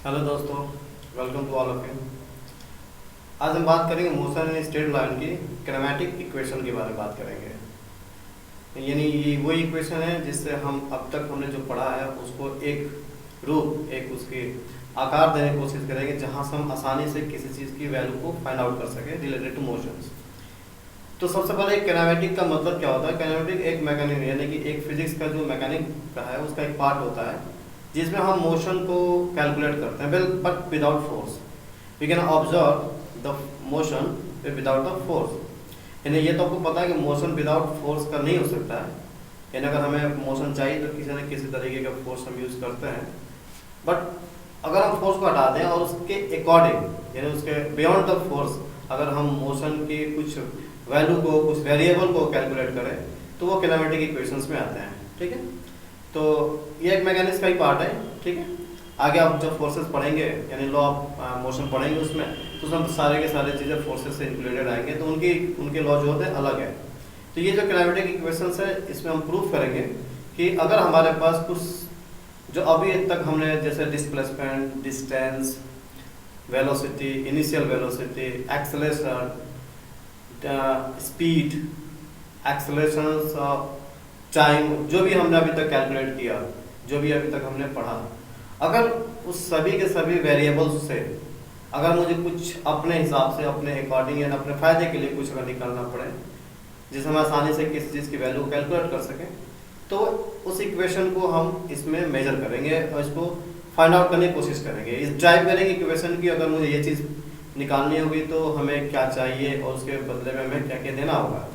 Hello दोस्तों, welcome to all of you. आज हम बात करेंगे मोशन इन स्ट्रेट लाइन की किनेमैटिक इक्वेशन के बारे में बात करेंगे। यानी ये वही इक्वेशन है जिससे हम अब तक हमने जो पढ़ा है उसको एक रूप, एक उसके आकार देने की कोशिश करेंगे जहां से हम आसानी से किसी चीज़ की वैल्यू को फाइंड आउट कर सकें रिलेटेड टू मोशंस। तो सबसे पहले एक किनेमैटिक का मतलब क्या होता है। किनेमैटिक एक मैकेनिज्म यानी कि एक फिजिक्स का जो मैकेनिक का है उसका एक पार्ट होता है जिसमें हम मोशन को कैलकुलेट करते हैं, but without force. We can observe the motion without the force. यानी ये तो आपको पता है कि मोशन विदाउट फोर्स का नहीं हो सकता है। यानी अगर हमें मोशन चाहिए तो किसी न किसी तरीके का फोर्स हम यूज़ करते हैं, बट अगर हम फोर्स को हटा दें और उसके अकॉर्डिंग यानी उसके बियॉन्ड द फोर्स अगर हम मोशन की कुछ वैल्यू को, कुछ वेरिएबल को कैलकुलेट करें तो वो किनेमैटिक इक्वेशंस में आते हैं। ठीक है, तो ये एक मैकेनिज्म का ही पार्ट है। ठीक है, आगे आप जब फोर्सेस पढ़ेंगे यानी लॉ ऑफ मोशन पढ़ेंगे उसमें तो उसमें तो सारे के सारे चीज़ें फोर्सेस से इंक्लूडेड आएंगे, तो उनके लॉ जो होते हैं अलग है। तो ये जो किनेमैटिक इक्वेशंस है इसमें हम प्रूफ करेंगे कि अगर हमारे पास कुछ जो अभी तक हमने जैसे displacement, distance, velocity, initial velocity, acceleration, speed, acceleration, time, जो भी हमने अभी तक कैलकुलेट किया, जो भी अभी तक हमने पढ़ा, अगर उस सभी के सभी वेरिएबल्स से अगर मुझे कुछ अपने हिसाब से, अपने अकॉर्डिंग या अपने फ़ायदे के लिए कुछ अगर निकालना पड़े जिससे हम आसानी से किसी चीज़ की वैल्यू कैलकुलेट कर सकें, तो उस इक्वेशन को हम इसमें मेजर करेंगे और इसको फाइंड आउट करने की कोशिश करेंगे। इस ड्राइव करेंगे इक्वेशन की अगर मुझे ये चीज़ निकालनी होगी तो हमें क्या चाहिए और उसके बदले में हमें क्या क्या देना होगा।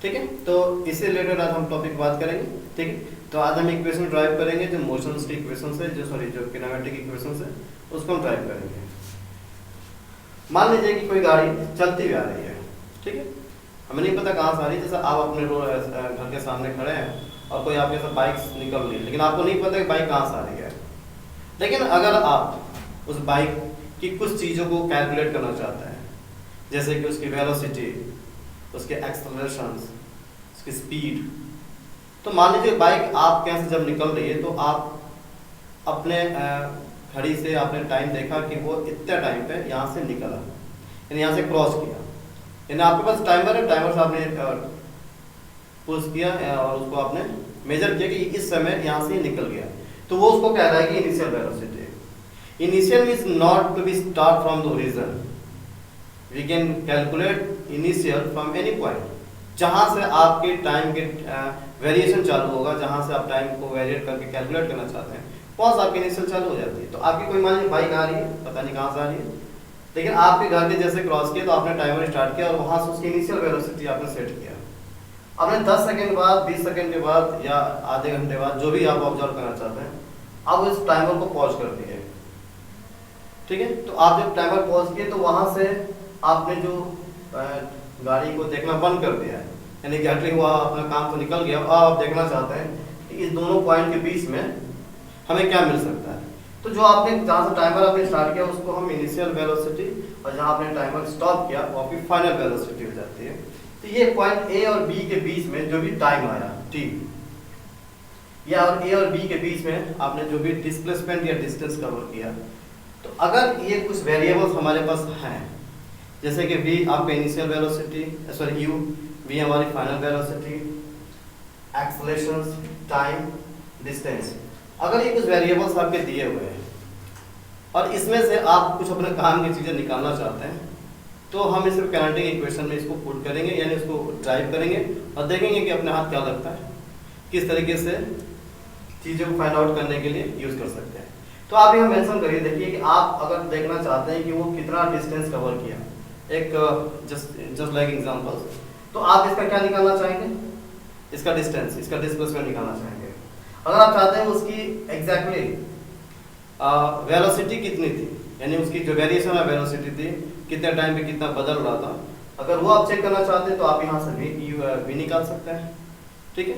ठीक है, तो इससे रिलेटेड आज हम टॉपिक बात करेंगे। ठीक है, तो आज हम इक्वेशन ड्राइव करेंगे जो मोशंस की इक्वेशन है, जो किनेमैटिक इक्वेशन है उसको हम ड्राइव करेंगे। मान लीजिए कि कोई गाड़ी चलती हुई आ रही है। ठीक है, हमें नहीं पता कहाँ से आ रही है। जैसे आप अपने घर के सामने खड़े हैं और कोई आपके साथ बाइक निकल रही है, लेकिन आपको नहीं पता कि बाइक कहाँ से आ रही है। लेकिन अगर आप उस बाइक की कुछ चीज़ों को कैलकुलेट करना चाहते हैं, जैसे कि उसकी वेलोसिटी, उसके एक्सेलरेशन, उसकी स्पीड, तो मान लीजिए बाइक आपके यहाँ से जब निकल रही है तो आप अपने घड़ी से आपने टाइम देखा कि वो इतने टाइम पे यहाँ से निकला, यानी यहाँ से क्रॉस किया। यानी आपके पास टाइमर है, टाइमर से आपने पुश किया और उसको आपने मेजर किया कि इस समय यहाँ से निकल गया, तो वो उसको कह रहा है कि initial velocity. Initial means not to be start from the origin. We can calculate initial from any point, जहाँ से आपके टाइम के वेरिएशन चालू होगा, जहाँ से आप टाइम को वेरिएट करके कैलकुलेट करना चाहते हैं वहाँ से आपकी इनिशियल चालू हो जाती है। तो आपकी कोई मान लीजिए बाइक आ रही है, पता नहीं कहाँ से आ रही है, लेकिन आपके घर के जैसे क्रॉस किया तो आपने टाइमर स्टार्ट किया और वहाँ से उसकी इनिशियल वेलोसिटी आपने सेट किया। आपने 10 सेकंड बाद, 20 सेकंड के बाद या आधे घंटे बाद, जो भी आप ऑब्जर्व करना चाहते हैं, आप उस टाइमर को पॉज कर दिए। ठीक है, तो आप जब टाइमर पॉज किए तो वहाँ से आपने जो गाड़ी को देखना बंद कर दिया है, यानी एग्जैक्टली वो अपना काम तो निकल गया। अब आप देखना चाहते हैं कि इस दोनों पॉइंट के बीच में हमें क्या मिल सकता है। तो जो आपने जहाँ से टाइमर आपने स्टार्ट किया उसको हम इनिशियल वेलोसिटी, और जहाँ आपने टाइमर स्टॉप किया वो आपकी फाइनल वेलोसिटी हो जाती है। तो ये पॉइंट ए और बी के बीच में जो भी टाइम आया टी, या और ए और बी के बीच में आपने जो भी डिस्प्लेसमेंट या डिस्टेंस कवर किया, तो अगर ये कुछ वेरिएबल्स हमारे पास हैं, जैसे कि v आपका initial velocity, sorry u, v हमारी final velocity, acceleration, time, distance, अगर ये कुछ वेरिएबल्स आपके दिए हुए हैं और इसमें से आप कुछ अपने काम की चीज़ें निकालना चाहते हैं, तो हम इस किनेमैटिक इक्वेशन में इसको पुट करेंगे, यानी इसको ड्राइव करेंगे और देखेंगे कि अपने हाथ क्या लगता है, किस तरीके से चीज़ों को फाइंड आउट करने के लिए यूज़ कर सकते हैं। तो आप यहाँ मेंशन करिए, देखिए कि आप अगर देखना चाहते हैं कि वो कितना डिस्टेंस कवर किया, एक जस्ट लाइक एग्जांपल, तो आप इसका क्या निकालना चाहेंगे, इसका डिस्टेंस, इसका डिस्प्लेसमेंट निकालना चाहेंगे। अगर आप चाहते हैं उसकी एग्जैक्टली वेलोसिटी कितनी थी, यानी उसकी जो वेरिएशन है वेलोसिटी थी, कितने टाइम पे कितना बदल रहा था, अगर वो आप चेक करना चाहते हैं तो आप यहाँ से भी निकाल सकते हैं। ठीक है,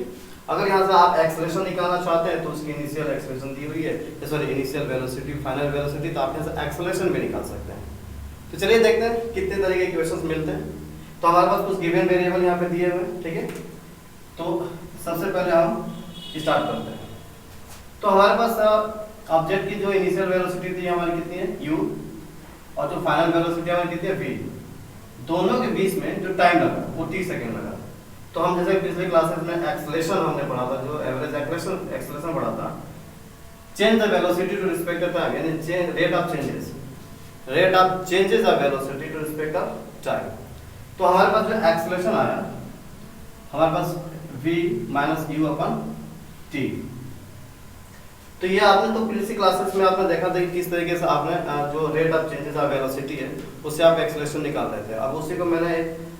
अगर यहाँ से आप एक्सेलरेशन निकालना चाहते हैं तो उसकी इनिशियल एक्सेलरेशन दी हुई है, sorry initial velocity, final velocity, तो आप यहाँ से एक्सेलरेशन भी निकाल सकते हैं। तो चलिए देखते हैं कितने तरह के इक्वेशंस मिलते हैं। तो हमारे पास कुछ गिवन वेरिएबल यहाँ पे दिए हुए हैं। ठीक है, तो सबसे पहले हम स्टार्ट करते हैं। तो हमारे पास ऑब्जेक्ट की जो इनिशियल वेलोसिटी थी हमारी कितनी है u, और जो फाइनल वेलोसिटी हमारी कितनी है v, दोनों के बीच में जो टाइम लगा वो t सेकंड लगा। तो हम जैसे पिछले क्लासेस में एक्सेलरेशन हमने पढ़ा था, जो एवरेज एक्सेलरेशन पढ़ा था, change the velocity to respect the time, यानी rate of changes of velocity to respect of time. तो हमारे पास जो एक्सेलरेशन आया, हमारे पास v minus u upon t। तो ये आपने तो पिछली क्लासेस में आपने देखा था कि किस तरीके से आपने जो rate of changes of velocity है उससे आप एक्सेलरेशन निकाल रहे थे। अब उसी को मैंने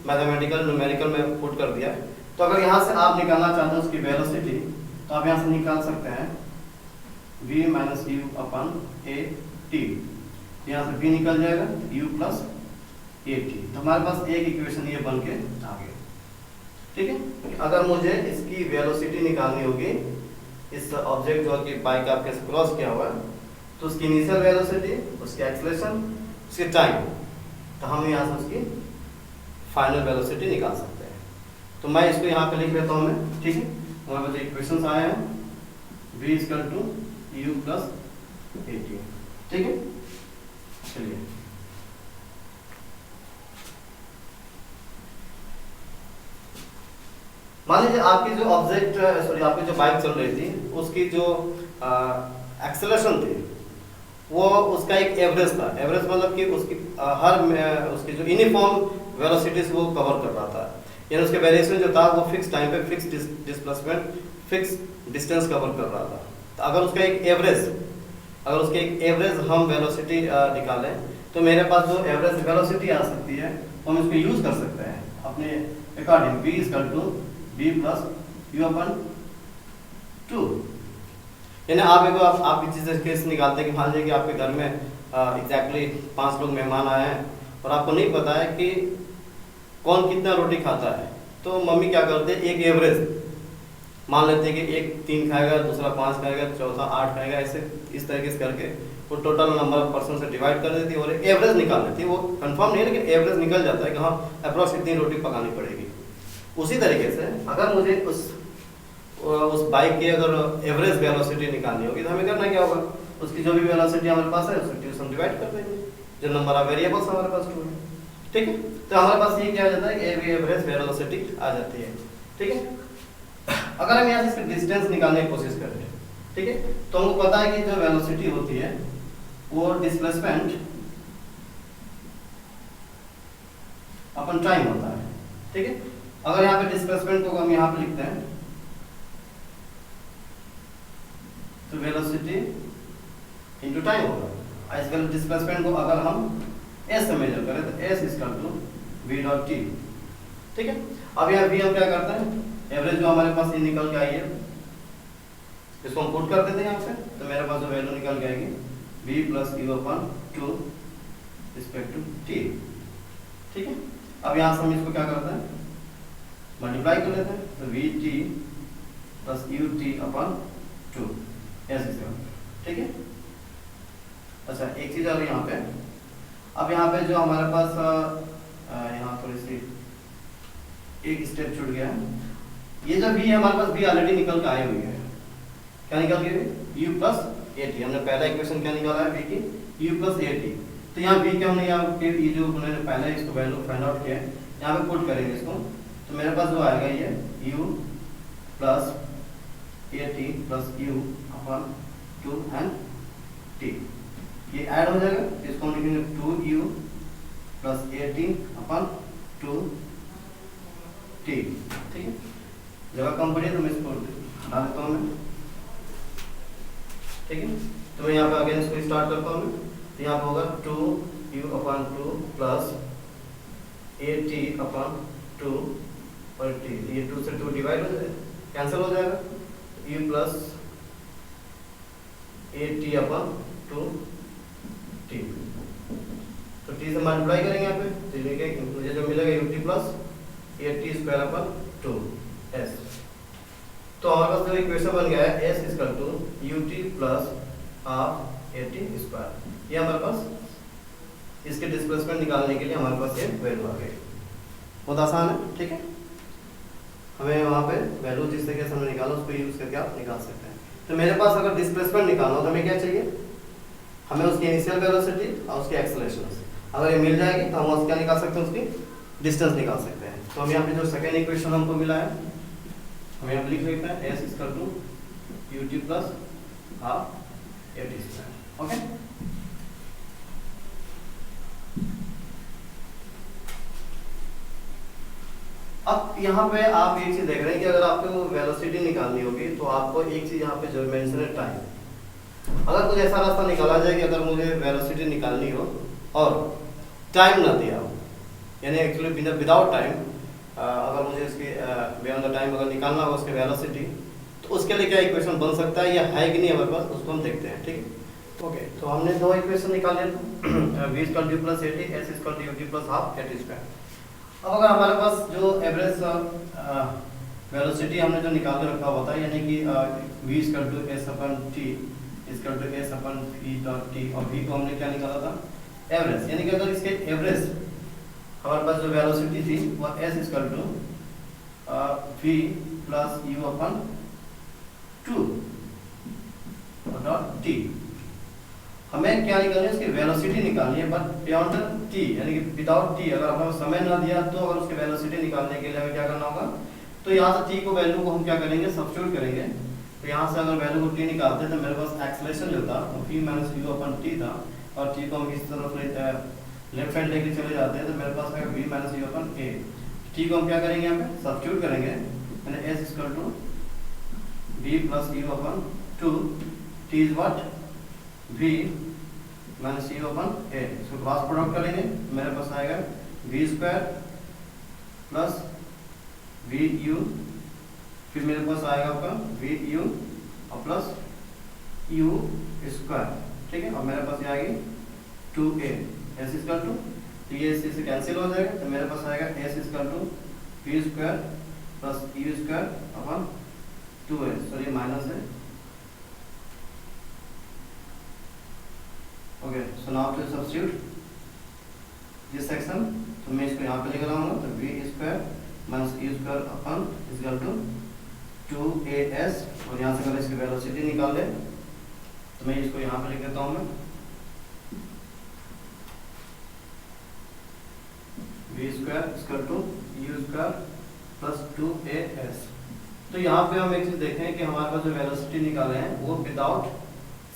मैथमेटिकल न्यूमेरिकल में पुट कर दिया। तो अगर यहाँ से आप निकालना चाहते हैं उसकी वेलोसिटी, तो आप यहाँ से निकाल सकते हैं v minus u upon a t। यहाँ से v निकल जाएगा u प्लस a t। तो हमारे पास एक इक्वेशन ये बन के आ गया। ठीक है, अगर मुझे इसकी वेलोसिटी निकालनी होगी, इस ऑब्जेक्ट जो कि बाइक आपके क्रॉस किया हुआ है, तो उसकी इनिशियल वेलोसिटी, उसकी एक्सेलरेशन, उसकी टाइम, तो हम यहाँ से उसकी फाइनल वेलोसिटी निकाल सकते हैं। तो मैं इसको यहाँ पे लिख लेता हूँ मैं। ठीक है, हमारे पास इक्वेशंस आए हैं v equal to u plus a t। ठीक है, चलिए मान लीजिए आपकी जो आपकी जो बाइक चल रही थी उसकी जो एक्सेलरेशन थी वो उसका एक एवरेज था। एवरेज मतलब कि उसकी उसकी जो यूनिफॉर्म वेलोसिटीज वो कवर कर रहा था, यानी उसके वेरिएशन जो था वो फिक्स टाइम पे fix displacement fix distance cover कर रहा था। तो अगर उसका एक एवरेज हम वेलोसिटी निकालें, तो मेरे पास जो एवरेज वेलोसिटी आ सकती है वो हम इसको यूज कर सकते हैं अपने according. v equal to v plus u upon 2। यानी आप किसी से केस निकालते हैं कि मान लीजिए कि आपके घर में एग्जैक्टली 5 लोग मेहमान आए हैं और आपको नहीं पता है कि कौन कितना रोटी खाता है। तो मम्मी क्या करते हैं, एक एवरेज मान लेते हैं कि एक 3 खाएगा, दूसरा 5 खाएगा, चौथा 8 खाएगा, ऐसे इस तरीके से करके वो टोटल नंबर ऑफ पर्सन से डिवाइड कर देती है और एवरेज निकाल लेती है। वो कंफर्म नहीं है लेकिन एवरेज निकल जाता है कि हाँ अप्रॉक्स इतनी रोटी पकानी पड़ेगी। उसी तरीके से अगर मुझे उस बाइक की अगर एवरेज वेलोसिटी निकालनी होगी तो हमें करना क्या होगा, उसकी जो भी वेलोसिटी हमारे पास है उसको ट्यूशन डिवाइड कर देंगे, जो नंबर ऑफ वेरिएबल्स हमारे पास 2 है। ठीक है, तो हमारे पास ये क्या आ जाता है कि एवरेज वेलोसिटी आ जाती है। ठीक है, अगर हम यहाँ से इसका डिस्टेंस निकालने की कोशिश करें, ठीक है, तो हमको पता है कि जो वेलोसिटी होती है वो डिस्प्लेसमेंट अपन टाइम होता है। ठीक है, अगर यहाँ पे डिस्प्लेसमेंट को हम यहाँ पे लिखते हैं तो वेलोसिटी इनटू टाइम होगा। इस डिस्प्लेसमेंट को अगर हम s से मेजर करें तो s equal to v dot t। ठीक है, अब यहाँ v हम क्या करते हैं, एवरेज जो हमारे पास ये निकल के आई है इसको हम पुट कर देते हैं यहाँ से, तो मेरे पास जो वैल्यू निकल के आएगी v plus u upon 2 respect to t। ठीक है, अब यहाँ से हम इसको क्या करते हैं, मल्टीप्लाई कर लेते हैं, तो v t plus u t अपन 2 ऐसे। ठीक है, अच्छा एक चीज और यहाँ पे, अब यहाँ पे जो हमारे पास यहाँ थोड़ी सी एक स्टेप छूट गया है। ये जो v है हमारे पास v ऑलरेडी निकल के आई हुई है। क्या निकल के u प्लस a t, हमने पहला इक्वेशन क्या निकाला है v की u प्लस a t। तो यहाँ v क्या हमने यहाँ पे ये जो उन्होंने पहले इसको वैल्यू फाइंड आउट किया है यहाँ पे पुट करेंगे इसको, तो मेरे पास जो आएगा ये u plus a t plus u upon 2 and t, ये ऐड हो जाएगा, इसको हम लिखेंगे 2u plus a t upon 2 t। ठीक है, जगह कम पड़ी तो मैं इसको हटा देता हूँ मैं। ठीक है, तो मैं यहाँ पे अगेन इसको स्टार्ट करता हूँ मैं, तो यहाँ पे होगा 2u upon 2 plus a t अपन 2 और t, ये 2 से 2 डिवाइड हो जाएगा, कैंसिल हो जाएगा, u plus a t upon 2 t, तो t से मल्टीप्लाई करेंगे यहाँ पे, तो मुझे जो मिलेगा u t plus a t square upon 2 s। तो हमारे पास जो इक्वेशन बन गया है s equal to u t plus half a t square. ये हमारे पास इसके डिस्प्लेसमेंट निकालने के लिए हमारे पास ये वैल्यू आ गई। बहुत आसान है। ठीक है, हमें वहाँ पे वैल्यू जिस तरीके से हमने निकाला उसको यूज करके आप निकाल सकते हैं। तो मेरे पास अगर डिस्प्लेसमेंट निकालना हो तो हमें क्या चाहिए, हमें उसकी इनिशियल वेलोसिटी और उसकी एक्सेलरेशन, अगर ये मिल जाएगी तो हम उसका क्या निकाल सकते हैं, उसकी डिस्टेंस निकाल सकते हैं। तो हम यहाँ पे जो सेकेंड इक्वेशन हमको मिला है, हम यहाँ पे लिख लेते हैं s equal to ut plus half at square. Okay, अब यहाँ पे आप एक चीज देख रहे हैं कि अगर आपको वेलोसिटी निकालनी होगी तो आपको एक चीज यहाँ पे जो मेंशन है टाइम। अगर कुछ ऐसा रास्ता निकाला जाए कि अगर मुझे वेलोसिटी निकालनी हो और टाइम ना दिया हो, यानी एक्चुअली विदाउट टाइम, अगर मुझे इसके बियॉन्ड द टाइम अगर निकालना हो उसके वेलोसिटी, तो उसके लिए क्या इक्वेशन बन सकता है या है कि नहीं हमारे पास, उसको हम देखते हैं। ठीक है, ओके। तो हमने दो इक्वेशन निकाले, v equal to plus at, s equal to ut plus half at square. अब अगर हमारे पास जो एवरेज वेलोसिटी हमने जो निकाल के रखा हुआ था, यानी कि v equal to s upon t equal to s upon v dot t, और v को हमने क्या निकाला था, एवरेज, यानी कि अगर इसके एवरेज हमारे पास जो वेलोसिटी थी वो s equal to v plus u upon 2 dot t, हमें क्या निकालनी है, उसकी वेलोसिटी निकालनी है, बट बियॉन्ड t, यानी कि विदाउट t। अगर हमें समय ना दिया तो अगर उसकी वेलोसिटी निकालने के लिए हमें क्या करना होगा, तो यहाँ से t को वैल्यू को हम क्या करेंगे, सब्स्टिट्यूट करेंगे। तो यहाँ से अगर वैल्यू को t निकालते हैं तो मेरे पास एक्सेलरेशन जो था वो v minus u upon t था, और t को हम इस तरफ लेफ्ट हैंड लेके चले जाते हैं तो मेरे पास है v minus u upon a। t को हम क्या करेंगे, यहाँ पे सब्स्टिट्यूट करेंगे, यानी s equal to v plus u upon 2, t is what, v minus u upon a। इसको क्रॉस प्रोडक्ट करेंगे, मेरे पास आएगा v स्क्वायर प्लस vu, फिर मेरे पास आएगा आपका vu और प्लस u स्क्वायर। ठीक है, और मेरे पास ये आएगी 2a, s इक्वल टू ये से कैंसिल हो जाएगा, तो मेरे पास आएगा s equal to v square plus u square upon 2a, sorry minus है। Okay, so now to substitute this section, तो मैं इसको यहाँ पे लेकर आऊंगा, तो v square minus u square upon equal to 2as, और यहाँ से अगर इसकी वेलोसिटी निकाल ले तो मैं इसको यहाँ पे लिख देता हूँ, मैं v square equal to u square plus 2as। तो यहाँ पे हम एक चीज देखें कि हमारे पास जो वेलोसिटी निकाले हैं वो विदाउट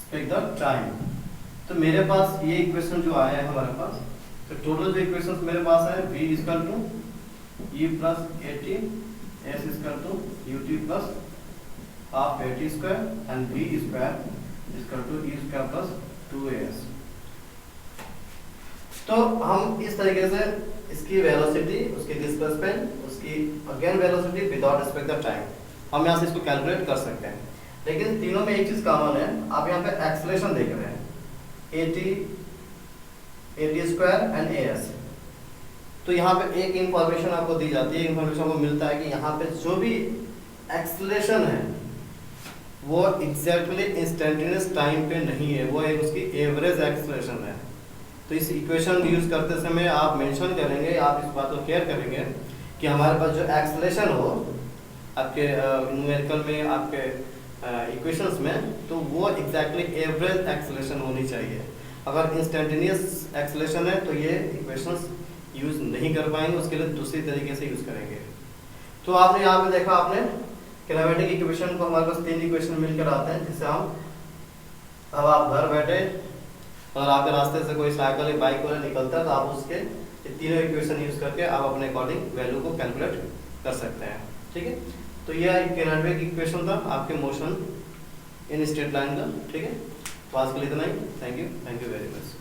स्पेक द टाइम। तो मेरे पास ये इक्वेशन जो आया है हमारे पास, तो टोटल जो इक्वेशंस मेरे पास है v equal to u plus at, s equal to ut plus half at square and v square equal to u square plus 2as। तो हम इस तरीके से इसकी वेलोसिटी, उसकी डिस्प्लेसमेंट, उसकी again velocity without respect the time, हम यहाँ से इसको कैलकुलेट कर सकते हैं। लेकिन तीनों में एक चीज कॉमन है, आप यहाँ पे एक्सेलरेशन देख रहे हैं, at स्क्वायर एंड as। तो यहाँ पे एक इंफॉर्मेशन आपको दी जाती है, इंफॉर्मेशन आपको मिलता है कि यहाँ पे जो भी एक्सेलरेशन है वो एग्जैक्टली इंस्टेंटेनियस टाइम पे नहीं है, वो एक उसकी एवरेज एक्सेलरेशन है। तो इस इक्वेशन यूज करते समय आप मेंशन करेंगे, आप इस बात को केयर करेंगे कि हमारे पास जो एक्सेलरेशन हो आपके न्यूमेरिकल में, आपके इक्वेशंस में, तो वो एग्जैक्टली एवरेज एक्सेलरेशन होनी चाहिए। अगर इंस्टेंटेनियस एक्सेलरेशन है तो ये इक्वेशंस यूज नहीं कर पाएंगे, उसके लिए दूसरी तरीके से यूज करेंगे। तो आपने यहाँ पे देखा, आपने किनेमेटिक इक्वेशन को हमारे पास 3 इक्वेशन मिलकर आते हैं, जिससे हम, अब आप घर बैठे और आपके रास्ते से कोई साइकिल या बाइक वाला निकलता है तो आप उसके तीनों इक्वेशन यूज करके आप अपने अकॉर्डिंग वैल्यू को कैलकुलेट कर सकते हैं। ठीक है, तो यह किनेमेटिक इक्वेशन था आपके मोशन इन स्ट्रेट लाइन का। ठीक है, तो आज के लिए इतना ही। Thank you very much.